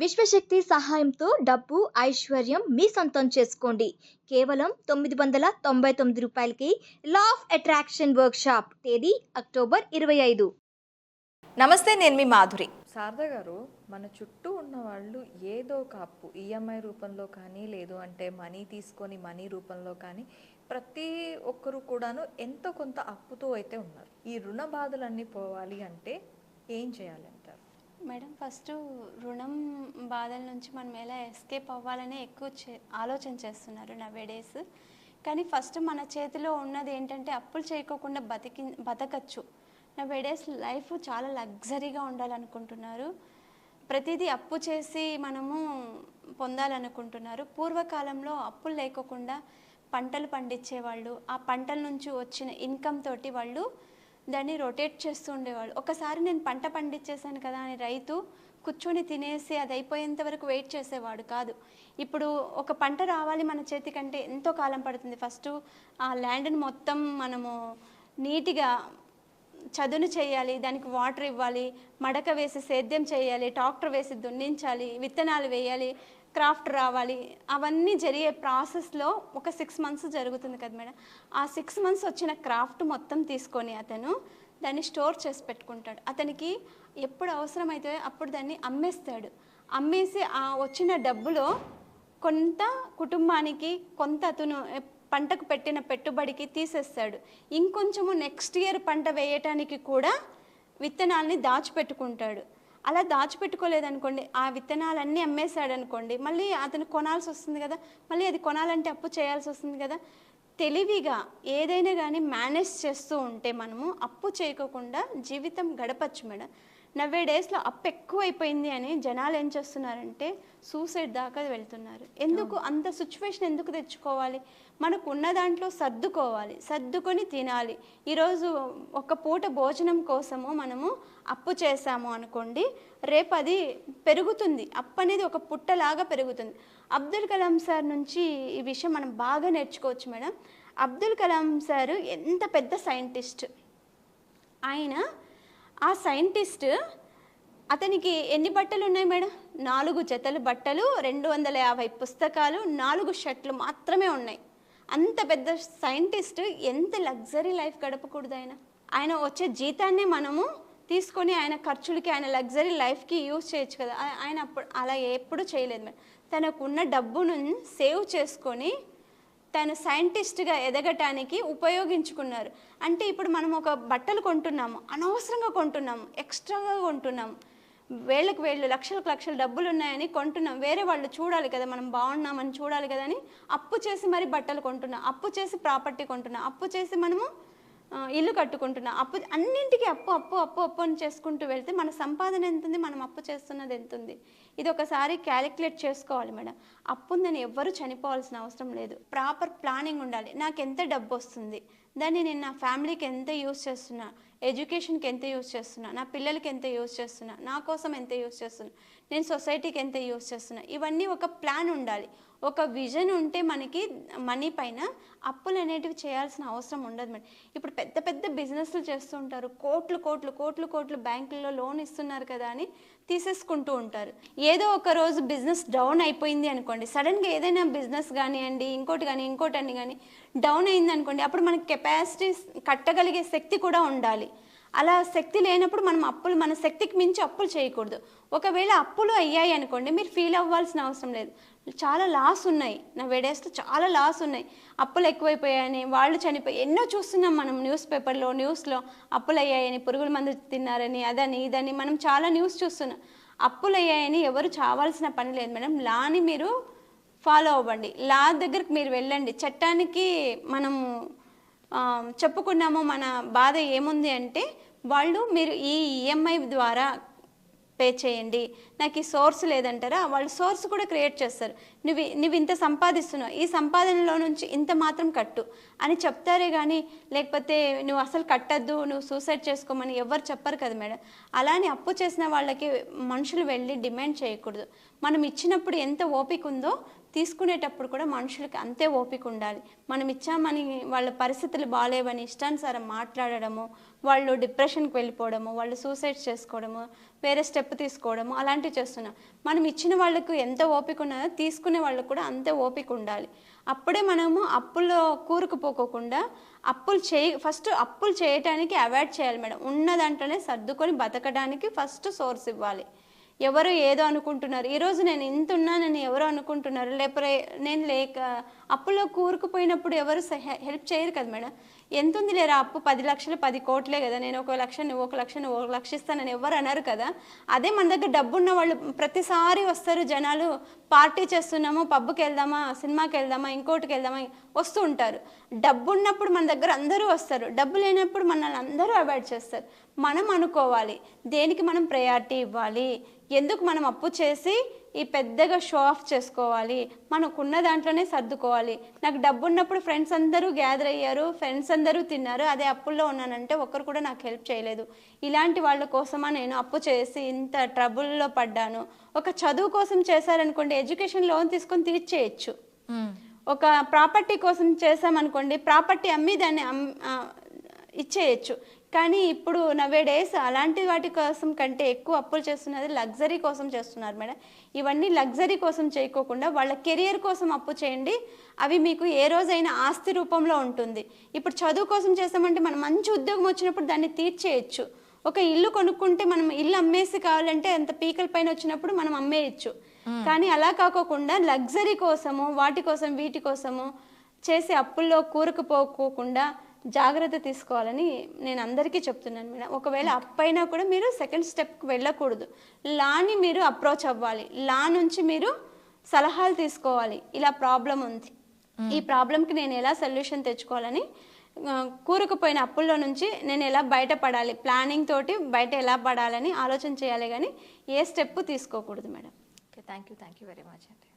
విశ్వశక్తి సహాయంతో డబ్బు, ఐశ్వర్యం మీ సొంతం చేసుకోండి. కేవలం రూ. 999కి లా ఆఫ్ అట్రాక్షన్ వర్క్షాప్. తేదీ అక్టోబర్ 25. నమస్తే, నేను మీ మాధురి. శారద గారు, మన చుట్టూ ఉన్న వాళ్ళు ఏదో ఒక అప్పు ఈఎంఐ రూపంలో కానీ, లేదు అంటే మనీ తీసుకొని మనీ రూపంలో కానీ, ప్రతి ఒక్కరు కూడాను ఎంతో కొంత అప్పుతో అయితే ఉన్నారు. ఈ రుణ బాధలన్నీ పోవాలి అంటే ఏం చేయాలి అంటారు? మేడం, ఫస్ట్ రుణం బాధల నుంచి మనం ఎలా ఎస్కేప్ అవ్వాలనే ఎక్కువ ఆలోచన చేస్తున్నారు నవేడేస్. కానీ ఫస్ట్ మన చేతిలో ఉన్నది ఏంటంటే అప్పులు చేయకోకుండా బతకచ్చు. నవేడేస్ లైఫ్ చాలా లగ్జరీగా ఉండాలనుకుంటున్నారు. ప్రతిదీ అప్పు చేసి మనము పొందాలనుకుంటున్నారు. పూర్వకాలంలో అప్పులు లేకోకుండా పంటలు పండించేవాళ్ళు. ఆ పంటల నుంచి వచ్చిన ఇన్కమ్ తోటి వాళ్ళు దాన్ని రొటేట్ చేస్తూ ఉండేవాళ్ళు. ఒకసారి నేను పంట పండించేశాను కదా అని రైతు కూర్చొని తినేసి అది అయిపోయేంత వరకు వెయిట్ చేసేవాడు కాదు. ఇప్పుడు ఒక పంట రావాలి మన చేతికంటే ఎంతో కాలం పడుతుంది. ఫస్ట్ ఆ ల్యాండ్ని మొత్తం మనము నీట్గా చదును చేయాలి, దానికి వాటర్ ఇవ్వాలి, మడక వేసి సేద్యం చేయాలి, ట్రాక్టర్ వేసి దున్నించాలి, విత్తనాలు వేయాలి, క్రాఫ్ట్ రావాలి. అవన్నీ జరిగే ప్రాసెస్లో ఒక 6 months జరుగుతుంది కదా మేడం. ఆ 6 months వచ్చిన క్రాఫ్ట్ మొత్తం తీసుకొని అతను దాన్ని స్టోర్ చేసి పెట్టుకుంటాడు. అతనికి ఎప్పుడు అవసరమైతే అప్పుడు దాన్ని అమ్మేస్తాడు. అమ్మేసి ఆ వచ్చిన డబ్బులో కొంత కుటుంబానికి, కొంత అతను పంటకు పెట్టిన పెట్టుబడికి తీసేస్తాడు. ఇంకొంచెము నెక్స్ట్ ఇయర్ పంట వేయటానికి కూడా విత్తనాల్ని దాచిపెట్టుకుంటాడు. అలా దాచిపెట్టుకోలేదనుకోండి, ఆ విత్తనాలన్నీ అమ్మేశాడు అనుకోండి, మళ్ళీ అతను కొనాల్సి వస్తుంది కదా. మళ్ళీ అది కొనాలంటే అప్పు చేయాల్సి వస్తుంది కదా. తెలివిగా ఏదైనా కానీ మేనేజ్ చేస్తూ ఉంటే మనము అప్పు చేయకోకుండా జీవితం గడపచ్చు మేడం. నవేడేస్లో అప్పు ఎక్కువైపోయింది అని జనాలు ఏం చేస్తున్నారంటే సూసైడ్ దాకా వెళ్తున్నారు. ఎందుకు అంత సిచ్యువేషన్ ఎందుకు తెచ్చుకోవాలి? మనకు ఉన్న దాంట్లో సర్దుకొని తినాలి. ఈరోజు ఒక పూట భోజనం కోసము మనము అప్పు చేసాము అనుకోండి, రేపు అది పెరుగుతుంది. అప్పు అనేది ఒక పుట్టలాగా పెరుగుతుంది. అబ్దుల్ కలాం సార్ నుంచి ఈ విషయం మనం బాగా నేర్చుకోవచ్చు మేడం. అబ్దుల్ కలాం సారు ఎంత పెద్ద సైంటిస్ట్. ఆ సైంటిస్ట్ అతనికి ఎన్ని బట్టలు ఉన్నాయి మేడం? 4 జతలు బట్టలు, 250 పుస్తకాలు, 4 షర్ట్లు మాత్రమే ఉన్నాయి. అంత పెద్ద సైంటిస్ట్ ఎంత లగ్జరీ లైఫ్ గడపకూడదు? ఆయన వచ్చే జీతాన్ని మనము తీసుకొని ఆయన ఖర్చులకి, ఆయన లగ్జరీ లైఫ్కి యూజ్ చేయొచ్చు కదా. ఆయన అప్పుడు అలా ఎప్పుడు చేయలేదు మేడం. తనకున్న డబ్బును సేవ్ చేసుకొని తను సైంటిస్ట్గా ఎదగటానికి ఉపయోగించుకున్నారు. అంటే ఇప్పుడు మనం ఒక బట్టలు కొంటున్నాము, అనవసరంగా కొంటున్నాము, ఎక్స్ట్రాగా కొంటున్నాము, వేళ్ళు లక్షలు డబ్బులు ఉన్నాయని కొంటున్నాం. వేరే వాళ్ళు చూడాలి కదా, మనం బాగున్నామని చూడాలి కదా అని అప్పు చేసి మరి బట్టలు కొంటున్నాం, అప్పు చేసి ప్రాపర్టీ కొంటున్నాం, అప్పు చేసి మనము ఇల్లు కట్టుకుంటున్నాం. అప్పు అన్నింటికి అప్పు అని చేసుకుంటూ వెళ్తే మన సంపాదన ఎంత ఉంది, మనం అప్పు చేస్తున్నది ఎంత ఉంది? ఇది ఒకసారి క్యాలిక్యులేట్ చేసుకోవాలి మేడం. అప్పు ఉందని ఎవ్వరూ చనిపోవాల్సిన అవసరం లేదు. ప్రాపర్ ప్లానింగ్ ఉండాలి. నాకు ఎంత డబ్బు వస్తుంది, దాన్ని నేను నా ఫ్యామిలీకి ఎంత యూజ్ చేస్తున్నా, ఎడ్యుకేషన్కి ఎంత యూజ్ చేస్తున్నా, నా పిల్లలకి ఎంత యూజ్ చేస్తున్నా, నా కోసం ఎంత యూజ్ చేస్తున్నా, నేను సొసైటీకి ఎంత యూజ్ చేస్తున్నా, ఇవన్నీ ఒక ప్లాన్ ఉండాలి. ఒక విజన్ ఉంటే మనకి మనీ పైన అప్పులు అనేటివి చేయాల్సిన అవసరం ఉండదు మేడం. ఇప్పుడు పెద్ద బిజినెస్లు చేస్తూ ఉంటారు, కోట్లు బ్యాంకుల్లో లోన్ ఇస్తున్నారు కదా అని తీసేసుకుంటూ ఉంటారు. ఏదో ఒక రోజు బిజినెస్ డౌన్ అయిపోయింది అనుకోండి, సడన్గా ఏదైనా బిజినెస్ కానివ్వండి, ఇంకోటి కానీ డౌన్ అయింది అనుకోండి, అప్పుడు మనకి కెపాసిటీ కట్టగలిగే శక్తి కూడా ఉండాలి. అలా శక్తి లేనప్పుడు మనం మన శక్తికి మించి అప్పులు చేయకూడదు. ఒకవేళ అప్పులు అయ్యాయి అనుకోండి, మీరు ఫీల్ అవ్వాల్సిన అవసరం లేదు. చాలా లాస్ ఉన్నాయి, నా వేడేస్లో చాలా లాస్ ఉన్నాయి. అప్పులు ఎక్కువైపోయాయని, వాళ్ళు చనిపోయి ఎన్నో చూస్తున్నాం మనం న్యూస్లో అప్పులు అయ్యాయని, పురుగుల మందు తిన్నారని, అదని ఇదని మనం చాలా న్యూస్ చూస్తున్నాం. అప్పులు అయ్యాయని ఎవరు చావాల్సిన పని లేదు మేడం. లాని మీరు ఫాలో అవ్వండి, లా దగ్గరికి మీరు వెళ్ళండి. చట్టానికి మనము చెప్పుకున్నాము మన బాధ ఏముంది అంటే, మీరు ఈ ఈఎంఐ ద్వారా పే చేయండి, నాకు ఈ సోర్స్ లేదంటారా, వాళ్ళు సోర్స్ కూడా క్రియేట్ చేస్తారు. నువ్వు ఇంత సంపాదిస్తున్నావు, ఈ సంపాదనలో నుంచి ఇంత మాత్రం కట్టు అని చెప్తారే కానీ, లేకపోతే నువ్వు అసలు కట్టద్దు, నువ్వు సూసైడ్ చేసుకోమని ఎవరు చెప్పరు కదా మేడం. అలానే అప్పు చేసిన వాళ్ళకి మనుషులు వెళ్ళి డిమాండ్ చేయకూడదు. మనం ఇచ్చినప్పుడు ఎంత ఓపిక ఉందో తీసుకునేటప్పుడు కూడా మనుషులకి అంతే ఓపిక ఉండాలి. మనం ఇచ్చామని వాళ్ళ పరిస్థితులు బాగాలేవని ఇష్టానుసారం మాట్లాడడము, వాళ్ళు డిప్రెషన్కి వెళ్ళిపోవడము, వాళ్ళు సూసైడ్ చేసుకోవడము, వేరే స్టెప్ తీసుకోవడము అలాంటివి చేస్తున్నాం. మనం ఇచ్చిన వాళ్ళకు ఎంత ఓపిక ఉన్నదో తీసుకునే వాళ్ళకు కూడా అంతే ఓపిక ఉండాలి. అప్పుడే మనము అప్పుల్లో కూరుకుపోకోకుండా ఫస్ట్ అప్పులు చేయటానికి అవాయిడ్ చేయాలి మేడం. ఉన్న దాంట్లోనే సర్దుకొని బతకడానికి ఫస్ట్ సోర్స్ ఇవ్వాలి. ఎవరు ఏదో అనుకుంటున్నారు, ఈరోజు నేను ఇంత ఉన్నానని ఎవరో అనుకుంటున్నారు, లేకపోతే నేను అప్పులో కూరుకుపోయినప్పుడు ఎవరు హెల్ప్ చేయరు కదా మేడం. ఎంత ఉంది లేరా అప్పు 10 లక్షలు 10 కోట్లే కదా, నేను 1 లక్ష నువ్వు 1 లక్ష నువ్వు 1 లక్ష ఇస్తానని ఎవరు అన్నారు కదా. అదే మన దగ్గర డబ్బున్న వాళ్ళు ప్రతిసారి వస్తారు జనాలు, పార్టీ చేస్తున్నాము, పబ్కి వెళ్దామా, సినిమాకి వెళ్దామా, ఇంకోటికి వెళ్దామా వస్తూ ఉంటారు. డబ్బు ఉన్నప్పుడు మన దగ్గర అందరూ వస్తారు, డబ్బు లేనప్పుడు మనల్ని అందరూ అవాయిడ్ చేస్తారు. మనం అనుకోవాలి దేనికి మనం ప్రయారిటీ ఇవ్వాలి, ఎందుకు మనం అప్పు చేసి ఈ పెద్దగా షో ఆఫ్ చేసుకోవాలి, మనకున్న దాంట్లోనే సర్దుకోవాలి. నాకు డబ్బు ఉన్నప్పుడు ఫ్రెండ్స్ అందరూ గ్యాదర్ అయ్యారు, ఫ్రెండ్స్ అందరూ తిన్నారు, అదే అప్పుల్లో ఉన్నానంటే ఒక్కరు కూడా నాకు హెల్ప్ చేయలేదు. ఇలాంటి వాళ్ళ కోసమా నేను అప్పు చేసి ఇంత ట్రబుల్లో పడ్డాను. ఒక చదువు కోసం చేశారనుకోండి, ఎడ్యుకేషన్ లోన్ తీసుకొని తీర్చేయచ్చు. ఒక ప్రాపర్టీ కోసం చేసామనుకోండి, ప్రాపర్టీ అమ్మి దాన్ని ఇచ్చేయచ్చు. కానీ ఇప్పుడు నవేడేస్ అలాంటి వాటి కోసం కంటే ఎక్కువ అప్పులు చేస్తున్నది లగ్జరీ కోసం చేస్తున్నారు మేడం. ఇవన్నీ లగ్జరీ కోసం చేయకోకుండా వాళ్ళ కెరియర్ కోసం అప్పు చేయండి, అవి మీకు ఏ రోజైనా ఆస్తి రూపంలో ఉంటుంది. ఇప్పుడు చదువు కోసం చేసామంటే మనం మంచి ఉద్యోగం వచ్చినప్పుడు దాన్ని తీర్చేయచ్చు. ఒక ఇల్లు కొనుక్కుంటే మనం ఇల్లు అమ్మేసి కావాలంటే అంత పీకల పైన వచ్చినప్పుడు మనం అమ్మేయచ్చు. కానీ అలా కాకోకుండా లగ్జరీ కోసము వాటి కోసం వీటి కోసము చేసి అప్పుల్లో కూరుకుపోకోకుండా జాగ్రత్త తీసుకోవాలని నేను అందరికీ చెప్తున్నాను మేడం. ఒకవేళ అప్పైనా కూడా మీరు సెకండ్ స్టెప్కి వెళ్ళకూడదు, లాని మీరు అప్రోచ్ అవ్వాలి. లా నుంచి మీరు సలహాలు తీసుకోవాలి, ఇలా ప్రాబ్లం ఉంది, ఈ ప్రాబ్లంకి నేను ఎలా సొల్యూషన్ తెచ్చుకోవాలని, కూరుకుపోయిన అప్పుల్లో నుంచి నేను ఎలా బయటపడాలి, ప్లానింగ్ తోటి బయట ఎలా పడాలని ఆలోచన చేయాలి, కానీ ఏ స్టెప్ తీసుకోకూడదు madam. Okay, thank you very much అండి.